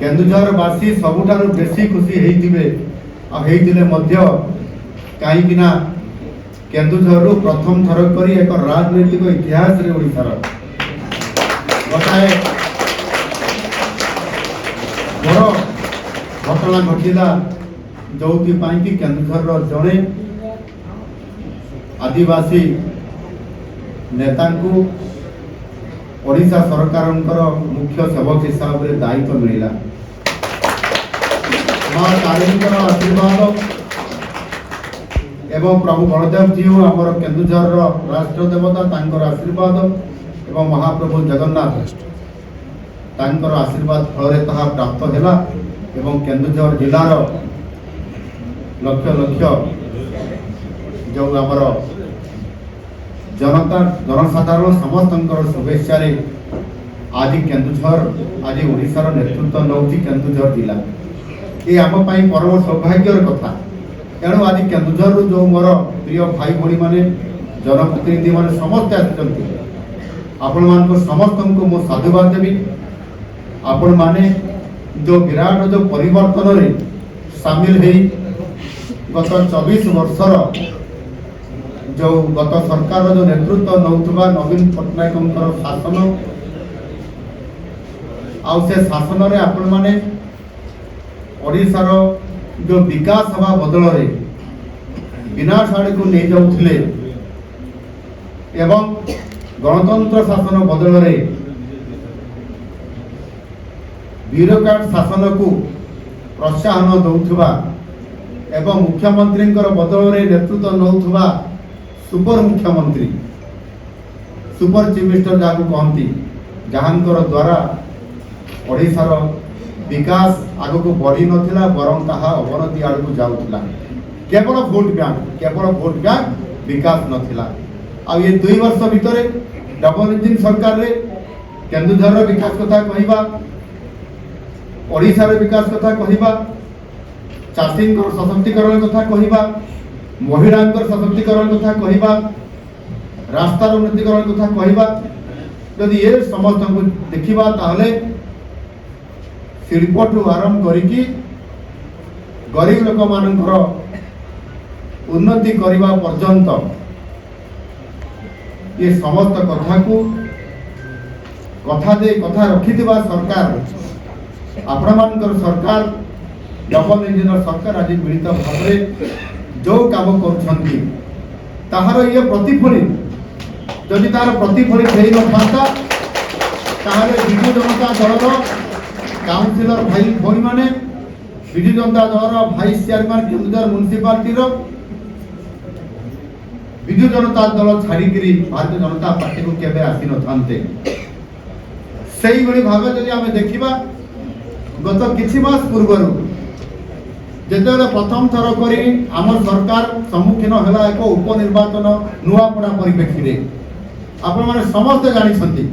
केन्दुझरवासी सबुठारु बेसी खुशी होइतिबे आ होइतिले मध्य काहीकिना केन्दुझरु प्रथम थर करी एक राजनैतिक इतिहास रे ओडिसार गोटाए बड़ घटना घटिला जो कि केन्दुझर जड़े आदिवासी नेता ओडिशा सरकार मुख्य सेवक हिसाब से दायित्व मिला। माँ तारिणी आशीर्वाद एवं प्रभु बलदेव जी आमर केन्दुझर राष्ट्र देवता तांकर आशीर्वाद एवं महाप्रभु जगन्नाथ तांकर आशीर्वाद फल प्राप्त है एवं केन्दुझर जिलार लक्ष लक्ष जो आमर जनता जनसाधारण समस्त शुभेच्छा आज केन्दुझर आज ओडिशार नेतृत्व नौची केन्दुझर जिला ये आम परम सौभाग्यर कथा। तेणु आज केन्दुझर जो मोर प्रिय भाई भाई माने जनप्रतिनिधि माने समस्त आपण मान समस्त को मो साधुवाद देवी। आपण माने जो विराट जो परिवर्तन रे शामिल है गत 24 वर्षर जो गत सरकार जो नेतृत्व नौथुबा नवीन पट्टनायक शासन आउ से शासन रे आपण माने ओडिशार जो विकास हवा बदल रे विनाश आड़ को नहीं जाउथिले एवं गणतंत्र शासन बदल रे ब्यूरोक्रेट शासन को प्रोत्साहन दौथुबा एवं मुख्यमंत्री बदल रे नेतृत्व नौथुबा सुपर मुख्यमंत्री सुपर चीफ मिनिस्टर जहाँ कहती जहाँ द्वारा ओडिशार विकास आग को बढ़ी नथिला बरं ताहा अवनति आड़ को जाउथिला। केवल भोट बैंक विकास नथिला। आ ये 2 वर्ष भितर डबल इंजिन सरकार रे केन्दुझर विकास कथा कहिबा ओडिशार विकास कथा कहिबा चाषी सशक्तिकरण कथा कहिबा महिला सशक्तिकरण कथा कहिबा रास्तार उन्नतिकरण कथा कहिबा यदि ये समस्त को देखिबा ताहले शिल्पठू आरंभ करिकी गरीब लोक मानकर उन्नति करने पर्यंत ये समस्त कथा को कथा रखिथिबा सरकार आपण मानकर सरकार डबल इंजिन सरकार आज मिलित भाव जो काम कर ताहार ये प्रतिफलित जदि तार प्रतिफलित हो न था विजु जनता दल काउंसिलर भाई भाई माने Biju Janata Dal vice chairman Keonjhar municipality Biju Janata Dal छाड़ी भारतीय जनता पार्टी को केबे आसी न थांते सही बड़ी भाव जदि आमे देखिबा गत किछि मास पूर्वरु जेतेबेले प्रथम थर करी आम सरकार सम्मुखीन है एक उपनिर्वाचन नुआपड़ा परिप्रेक्षी आपण माने समस्त जानी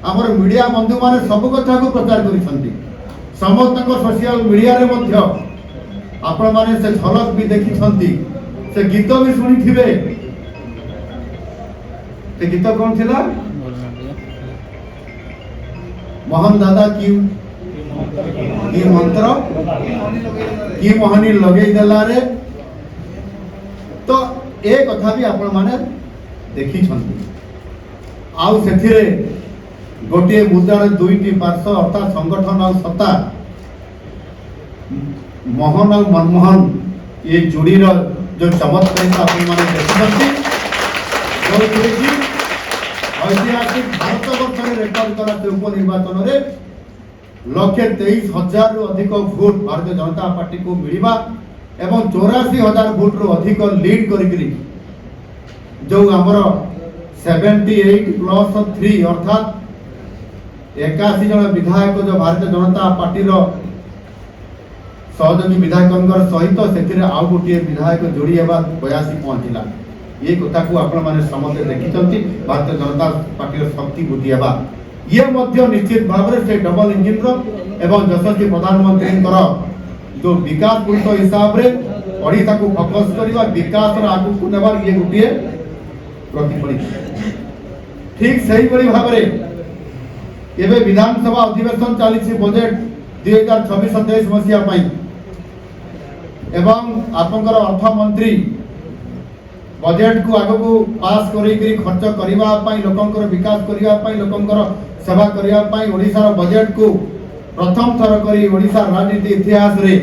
आमर मीडिया बंधु माने सब कथा को प्रचार करी समस्त सोशल मीडिया रे मध्य आपण माने से झलक भी देखी से गीत भी शुणी थे से गीत कौन थिला मोहन दादा की मंत्र की मोहनी लगे देला रे तो ए कथा भी आपण माने देखी आउ सेथिरे गोटे मुद्दार दुईटी पार्श्व अर्थात संगठन और सत्ता मोहन और मनमोहन ये जोड़ीर जो चमत्कारिता आपण माने देखिछंती जो ऐतिहासिक भारत वर्ष में रेकर्ड करा उपनिर्वाचन रे 1,23,000 रु अधिक भोट भारतीय जनता पार्टी को मिलवा एवं 84,000 भोट रु अधिक लीड करी जो आमर 78+3 अर्थात 81 जन विधायक जो भारतीय जनता पार्टी सहयोगी विधायक सहित से आउ गोटे विधायक जोड़ी 82 पहुंचला ये कथा को आपण माने समस्त देखिछंती भारतीय जनता पार्टी शक्ति बुद्धि हेबा ये मध्य निश्चित भाव से डबल इंजिन एवं यशस्वी प्रधानमंत्री जो विकास पुरुष हिसाब रे ओडिशा को फोकस करवा विकास आगु को नेबार ये गोटे प्रतिफलित ठीक सही बड़ी भाव रे एबे विधानसभा अधिवेशन चली बजेट 2026-27 मसीहा पाई एवं आपनकर अर्थमंत्री बजेट को आग को पास करी खर्च करबा पाई लोकंकर विकास करबा पाई लोकंकर सेवा करबा पाई ओडिसा रो बजेट को प्रथम थर करी ओडिसा राजनीति इतिहास रे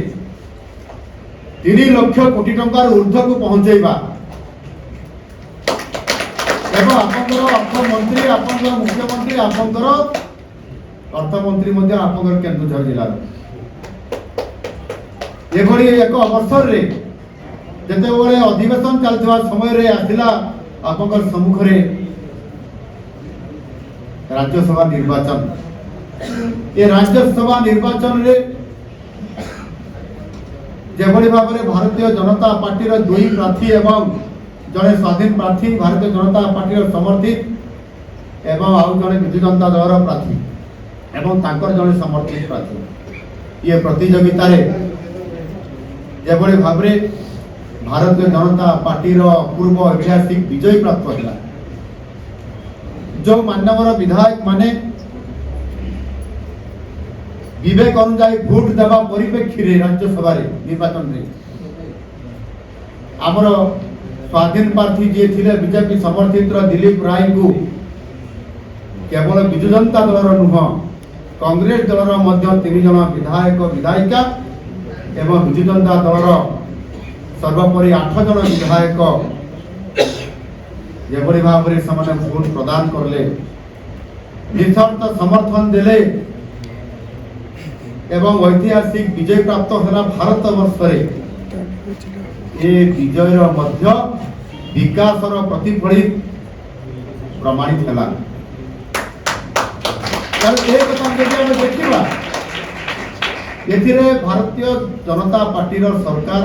3 लाख कोटी टंकार ऊर्ध्व को पहुंचेबा एवं आपनकर अर्थमंत्री आपनकर मुख्यमंत्री आपनकर अर्थमंत्री मध्य आपनकर केन्दुझर जिला एभली एक अवसर रे जते बळे अधिवेशन चलथिबा समय रे आथिला आपनकर सम्मुख रे राज्यसभा निर्वाचन ए राज्यसभा निर्वाचन रे जेभली भाबरे भारतीय जनता पार्टी रो 2 प्रार्थी एवं जड़े स्वाधीन प्रार्थी भारतीय जनता पार्टी समर्थित एवं आउ जड़े विजु जनता दल प्रार्थी एवं तांकर जड़े समर्थित प्रार्थी ये प्रतियोगिता रे जेभली भाबरे भारतीय जनता पार्टी पूर्व ऐतिहासिक विजय प्राप्त होगा जो मानवर विधायक माने विवेक अनुजाई भोट देवा परिप्रेक्षी राज्यसभा निर्वाचन रे आमर स्वाधीन प्रार्थी जी थे बीजेपी समर्थित दिलीप राय को केवल विजु जनता दल नुह कांग्रेस दल 3 जन विधायक विधायिका एवं विजु जनता दल सर्वोपरि 8 जन विधायक जेभली भाव में से भोट प्रदान करले निशर्त समर्थन देले एवं ऐतिहासिक विजय प्राप्त होना भारत वर्ष रे ए विजय मध्य विकास प्रतिफलित प्रमाणित है देखा एथिरे भारतीय जनता पार्टी सरकार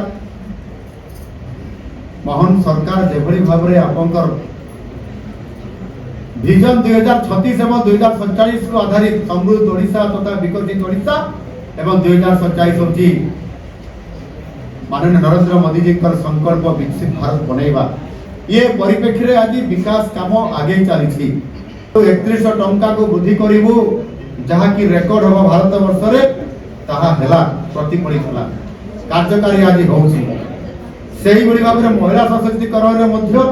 महान सरकार जेभली भाव में आपंकर विजन 2036 एवं 2047 को आधारित समृद्ध ओडिशा तथा विकसित ओडिशा एवं 2047 होची माननीय नरेंद्र मोदी जी का संकल्प विकसित भारत बनैबा ये परिप्रेक्षी रे आज विकास काम आगे चली तो 3100 टंका को वृद्धि करिवु जहा की रेकर्ड हो भारत वर्ष रे ताहा हेला प्रतिफलित होला कार्यकारी आज होउची सेही बड़ी भाव में महिला सशक्तिकरण रे मध्य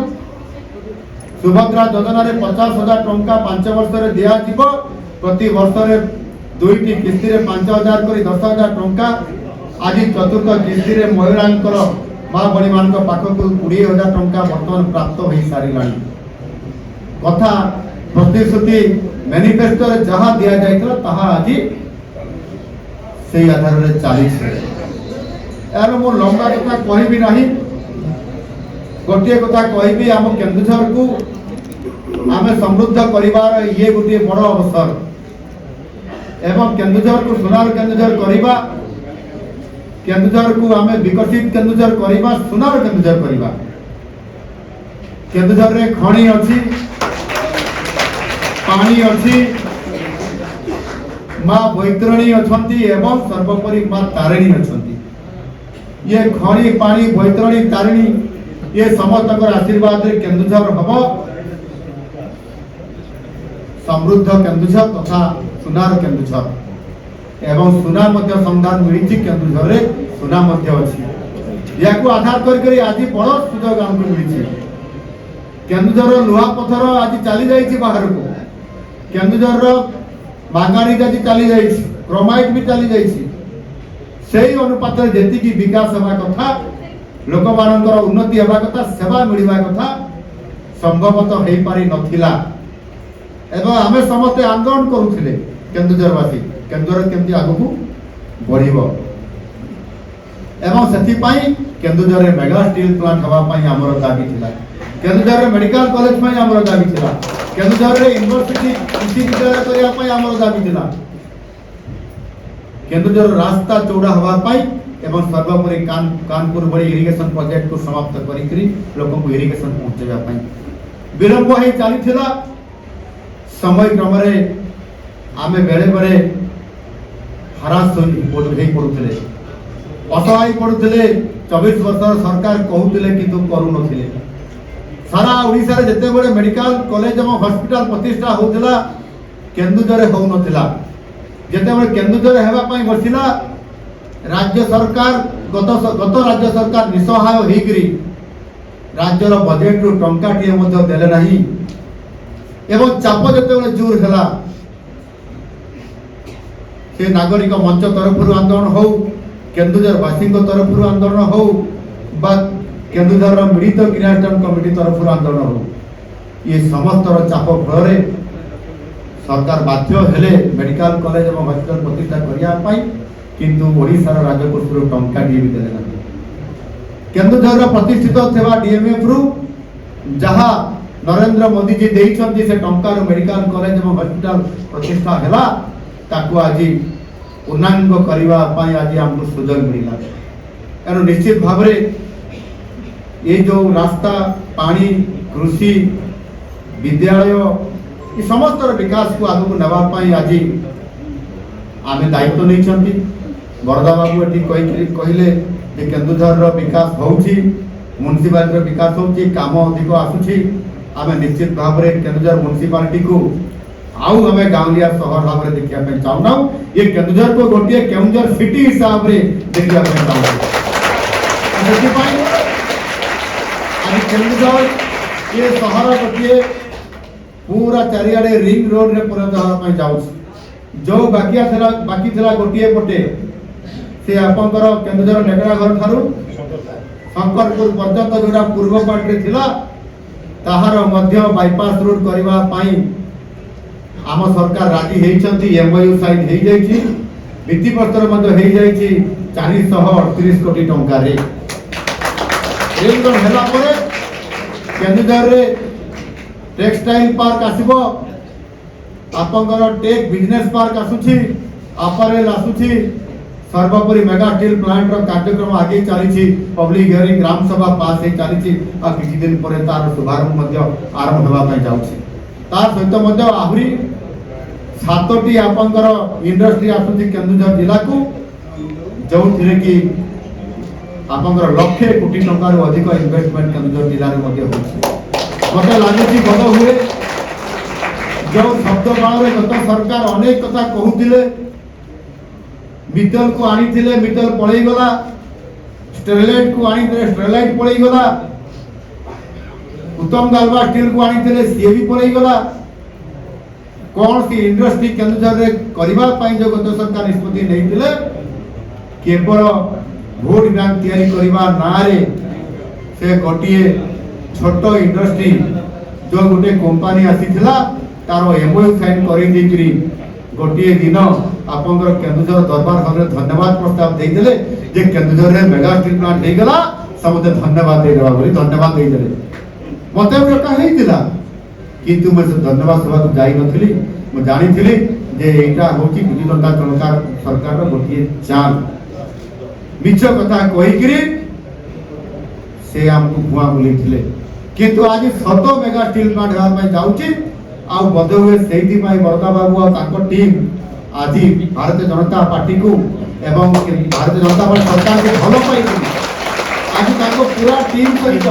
सुभद्रा योजना रे 50,000 टंका 5 वर्ष रे दिया जीव प्रति वर्ष रे 2टी किस्ती रे 5,000 करी 10,000 टंका आज चतुर्थ किस्ती रे महिलांकर मां बड़ी मान पाखक 20,000 टंका वर्तमान प्राप्त हो सारिलानी कथा प्रतिश्रुति मैनिफेस्टो रे जहां दिया जाइतला ताहा आज सेही आधार रे चली छे यार मो लंबा कथा कहबी नाही गोटे कथा कहबी आम केन्दुझर को आमे समृद्ध करिवार ये गोटे बड़ अवसर एवं केन्दुझर को सुनार केन्दुझर करिबा केन्दुझर को आमे विकसित केन्दुझर करिबा सुनार केन्दुझर करिबा केन्दुझर रे खणी अछि पानी अछि मां बैतरणी अछंती एवं सर्वोपरि मां तारिणी अछंती ये खणी पानी बैतरणी तारिणी ये समस्त आशीर्वाद रे केन्दुझर हबो समृद्ध केन्दुझर तथा सुनार केन्दुझर एवं सुना मध्य संधान मिली केन्दुझर रे सुना मध्य अछि या को आधार कर आज बड़ सुजोग हमको मिली केन्दुझर लुहा पथर आज चली जाइछि बाहर को केन्दुझर मांगाणी आज चली जाइछि क्रोमाइट भी चली जाइछि सेही अनुपात जेतिकी विकास हेबा कथा लोक मानकर उन्नति हेबा कथा सेवा मिलवा कथा संभवतः हेई पारि नथिला एवं आमे समस्त आंदोलन करूथिले केन्दुझरवासी केन्दुझर केमती आगु बढ़िबो एवं सेथि पई केन्दुझर रे मेगा स्टील प्लांट हवा पई हमर दाबी थिला केन्दुझर रे मेडिकल कॉलेज पई हमर दाबी थिला केन्दुझर रे यूनिवर्सिटी कृषि विद्यालय करिया पई हमर दाबी थिला केन्दुझर रास्ता चौड़ा हवा पाई एवं सर्वोपरि कानपुर बड़ी इरिगेशन प्रोजेक्ट को समाप्त करी लोक को इरिगेशन पहुंचेबा पाई विलंब हे चली थिला समय क्रम रे आमे बेले बेले हरास होई पड़ुथिले असहाय पड़ुथिले 24 वर्ष सरकार कहउथिले किंतु करू नथिले सारा ओडिसा रे जते बड़े मेडिकल कॉलेज एवं हॉस्पिटल प्रतिष्ठा होउथिला केन्दुझर हो नथिला যেতবে কেন্দুঝর হেবা পাই বসিলা राज्य सरकार गत राज्य सरकार निसहाय होइकरी राज्यर बजेट रु टंका टिए मध्य देले नाही एवं चाप जेतेबेले जोर हैला से नागरिक मंच तरफ आंदोलन हो केन्दुझर वासी तरफ आंदोलन हो बा केन्दुझर मिलित क्रियानुष्ठान कमिटी तरफ आंदोलन हो ये समस्त चाप फल सरकार बाध्य हेले मेडिकल कॉलेज और हॉस्पिटल प्रतिष्ठा करने किंतु ओडिशार राजकोष टंका भी देले ना केन्दुझर प्रतिष्ठित थिबा डीएमएफ रु जहा नरेंद्र मोदी जी देइछन्ती से टंका रो मेडिकल कॉलेज और हॉस्पिटल प्रतिष्ठा हैला ताकू आज पूर्णांग करबा पई आज हमको सुযোগ मिला कारण निश्चित भाव रे ये जो रास्ता पानी कृषि विद्यालय ये समस्त विकास को आगु नवा पई आज आमे दायित्व नहीं छन्ती बरदा बाबू एटी कहले जे केन्दुझर विकास होउची म्युनिसिपालिटी विकास होउची काम अधिक आसुची आमे निश्चित भाव रे केन्दुझर म्युनिसिपालिटी को आउ हमें गांवलिया शहर भाव रे देखिया पे चाहना ये केन्दुझर को गोटिए केन्दुझर सिटी हिसाब रे देखिया पे चाहना सेति पई आज केन्दुझर ये शहर गोटिए पूरा चारियाडे रिंग रोड रे परिणत होबा पे जाउछ जो बाकी थिला गोटिए पटे से आपनकर केन्दुझर नेकड़ा घर थारु शंकरपुर पर्यंत जोड़ा पूर्व पार्टी थिला ताहार मध्य बाईपास रोड करबा पई आम सरकार राजी हेइछंती एमओयू साइन हेइ जाइछि भित्ति पत्र मध्य हेइ जाइछि 438 कोटी टंका रे रिंग रोड हेला परे केन्दुझर रे टेक्सटाइल पार्क आसीबो आपंकर टेक बिजनेस पार्क आसुछि अपरेल आसुछि सर्वोपरि मेगा स्टील प्लांट रो कार्यक्रम आगे चली पब्लिक हियरिंग ग्राम सभा पास हे चली आ किछि दिन परे तार शुभारंभ मध्य आरंभ होबा पई जाउछि तार सहित मध्य आहुरी 7टी आपंकर इंडस्ट्री आसुछि केन्दुझर जिला को जो थिले कि आपंकर लक्षे कोटी टंका रो अधिक इन्वेस्टमेंट केन्दुझर जिला रे मध्य होछि मते लागुछि बड हुए जो शब्द बाण गत सरकार अनेक कथा कहूतिले मित्तल को आनी थिले मित्तल पळई गला स्टेरलाइट को आनी थिले स्टेरलाइट पळई गला उत्तम गालवा स्टील को आनी थिले सी भी पळई गला कोन सी इंडस्ट्री केन्दुझर रे करबा पई जो गत सरकार निष्पत्ति नै थिले केवल वोट बैंक तैयारी करबा ना रे से गोटिए छोटो इंडस्ट्री जो गोटे कंपनी आसीथिला तारो एमओयू साइन करि देकरी गोटिए दिन आपनकर केन्दुझर दरबार हल धन्यवाद प्रस्ताव दे देले जे केन्दुझर रे मेगा स्टील प्लांट हे गला समते धन्यवाद दे देबा बोली धन्यवाद दे देले मते बेटा हेइतिला किंतु मैं धन्यवाद सभा को जाई नथिली मैं जानि थिली जे एटा होची बिजली जनता सरकार रो गोटिए चाल मिछ कथा कहिकरी से हमको भुआ बोली थिले किंतु आज 100 मेगा स्टील प्लांट हेबा पई जाउची आ बदे हुए सेही पई बरदा बाबू आ ताको टीम आज भारतीय जनता पार्टी को एवं भारतीय जनता पार्टी सरकार को भलो पाई आज ताको पूरा टीम सहित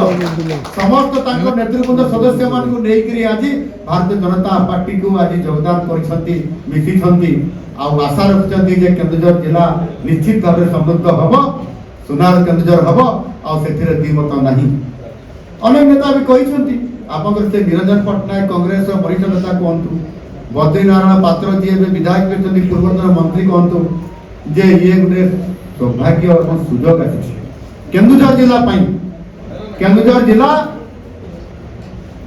समस्त ताको नेतृवृंद सदस्य मान को नै करी आज भारतीय जनता पार्टी को आज योगदान करछंती मिथि छंती आ आशा रखछंती जे केन्दुझर जिला निश्चित भाव समृद्ध हबो सुनार केन्दुझर हबो आ सेथिरे द्विमत नाही अनेक नेता भी कहिछंती आपनकर से निरंजन पटनायक कांग्रेस वरिष्ठ नेता कहतु बद्रीनारायण पात्र जी विधायक कहते पूर्वतन मंत्री कहतु जे ये गोटे सौभाग्य और सुजोग आछि केन्दुझर जिला पई केन्दुझर जिला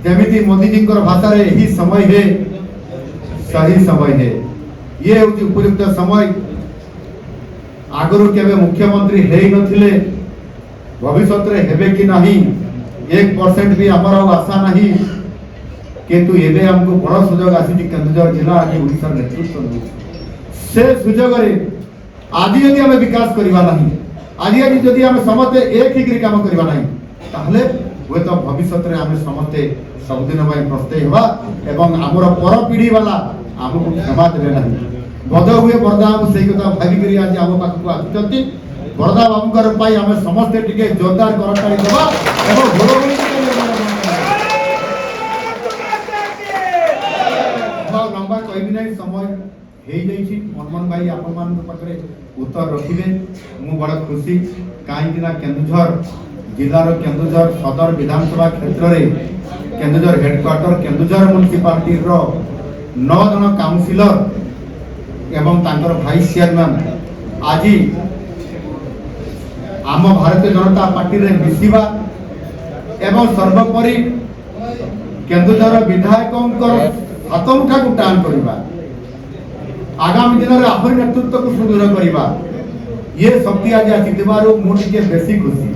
जेमिति मोदी जी भाषा रे यही समय है सही समय है ये होती उपयुक्त समय आगरु केबे मुख्यमंत्री हेई नथिले भविष्य रे हेबे कि नाही 1% भी हमर आशा नहीं किंतु एबे हमको बड़ सुजोग आसी केन्दुझर जिला आज ओडिसा नेतृत्व से सुजोग रे आज यदि हम विकास करबा नहीं आज यदि हम समते एक ही काम करबा नहीं ताहले होय तो भविष्य रे हम समते सबदिन भाई प्रस्ते हेबा एवं हमर पर पीढ़ी वाला हमको क्षमा देबे नहीं बद हुए बरदा हम सेही कथा भागी करी आज हम पाख को आछंती बरदा बाबूकर पाई हम समस्त टिके जोरदार करताली देबा एवं घोरगुली लंबा कहबी नहीं समय मनमोहन भाई आपण पाखे उत्तर रखिले मु बड़ खुशी कहीं केन्दुझर जिलार केन्दुझर सदर विधानसभा क्षेत्र में केन्दुझर हेडक्वार्टर केन्दुझर म्युनिसिपालिटी 9 जन काउंसिलर एवं तांकर भाइस चेयरमैन आज आम भारतीय जनता पार्टी रे मिसिबा एवं सर्वोपरि केन्दुझर विधायकों हाथ मुठा को टाण करवा आगामी दिन में आहरी नेतृत्व को सुदृढ़ करवा ये शक्ति आज आसी मुझे बेसी खुशी।